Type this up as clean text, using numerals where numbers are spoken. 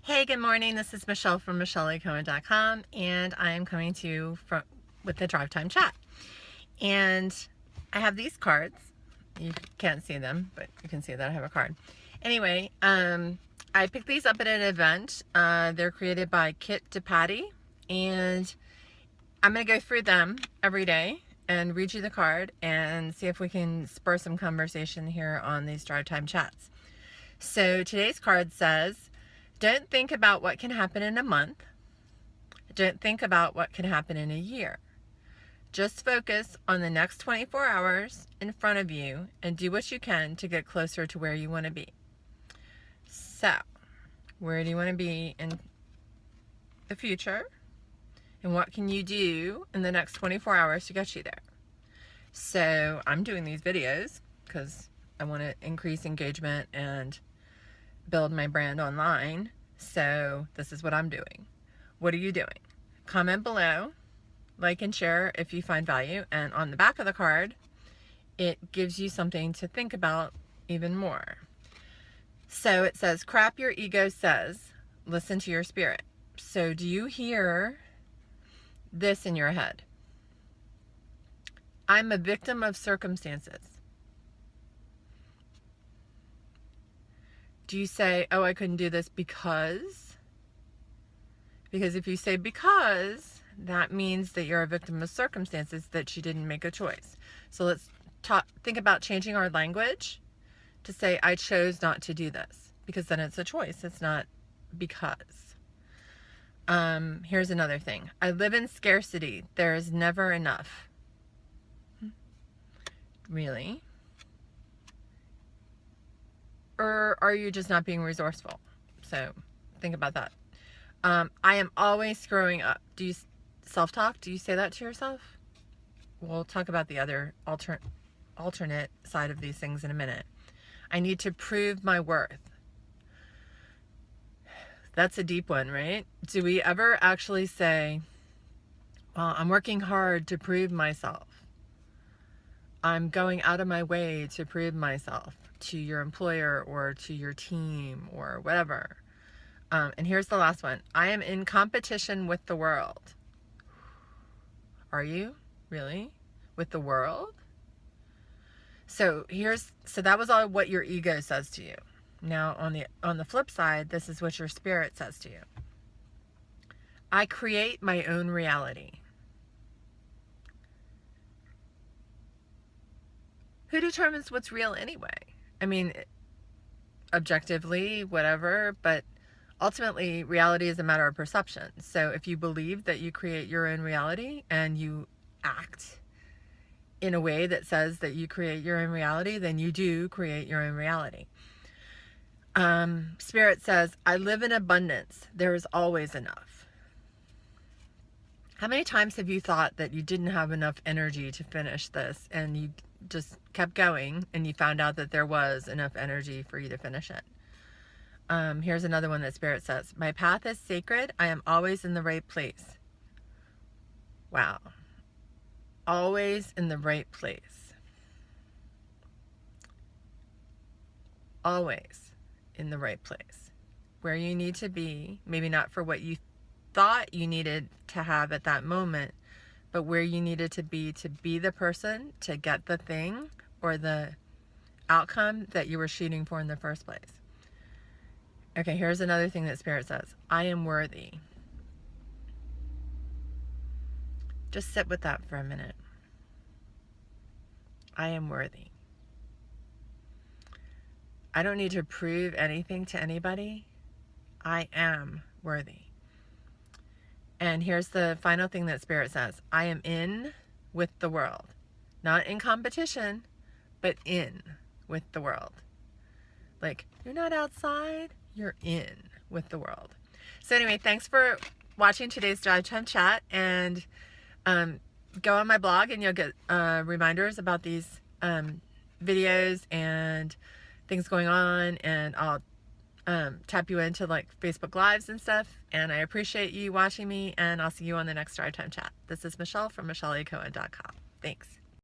Hey, good morning. This is Michelle from MichelleCohen.com, and I am coming to you with the Drive Time Chat. And I have these cards. You can't see them, but you can see that I have a card. Anyway, I picked these up at an event. They're created by Depatie, and I'm going to go through them every day and read you the card and see if we can spur some conversation here on these Drive Time Chats. So today's card says, don't think about what can happen in a month. Don't think about what can happen in a year. Just focus on the next 24 hours in front of you and do what you can to get closer to where you want to be. So, where do you want to be in the future? And what can you do in the next 24 hours to get you there? So, I'm doing these videos because I want to increase engagement and build my brand online. So this is what I'm doing. What are you doing? Comment below, like and share if you find value, and on the back of the card it gives you something to think about even more. So it says, crap your ego says, listen to your spirit. So do you hear this in your head? I'm a victim of circumstances. Do you say, oh, I couldn't do this because? Because if you say because, that means that you're a victim of circumstances, that you didn't make a choice. So let's think about changing our language to say, I chose not to do this, because then it's a choice. It's not because. Here's another thing. I live in scarcity. There is never enough. Really? Or are you just not being resourceful? So think about that. I am always screwing up. Do you self-talk? Do you say that to yourself? We'll talk about the other alternate side of these things in a minute. I need to prove my worth. That's a deep one, right? Do we ever actually say, well, I'm working hard to prove myself. I'm going out of my way to prove myself to your employer or to your team or whatever. And here's the last one. I am in competition with the world. Are you? Really? With the world? So that was all what your ego says to you. Now on the flip side, this is what your spirit says to you. I create my own reality. Who determines what's real anyway? I mean, objectively, whatever, but ultimately, reality is a matter of perception. So if you believe that you create your own reality and you act in a way that says that you create your own reality, then you do create your own reality. Spirit says, I live in abundance. There is always enough. How many times have you thought that you didn't have enough energy to finish this and you just kept going and you found out that there was enough energy for you to finish it? Here's another one that Spirit says, my path is sacred. I am always in the right place. Wow. Always in the right place. Always in the right place. Where you need to be, maybe not for what you thought you needed to have at that moment, but where you needed to be the person to get the thing or the outcome that you were shooting for in the first place. Okay, here's another thing that Spirit says. I am worthy. Just sit with that for a minute. I am worthy. I don't need to prove anything to anybody. I am worthy. And here's the final thing that Spirit says. I am in with the world. Not in competition, but in with the world. Like, you're not outside, you're in with the world. So anyway, thanks for watching today's Drive Time Chat, and go on my blog and you'll get reminders about these videos and things going on, and I'll tap you into like Facebook Lives and stuff. And I appreciate you watching me, and I'll see you on the next Drive Time Chat. This is Michelle from MichelleCohen.com. Thanks.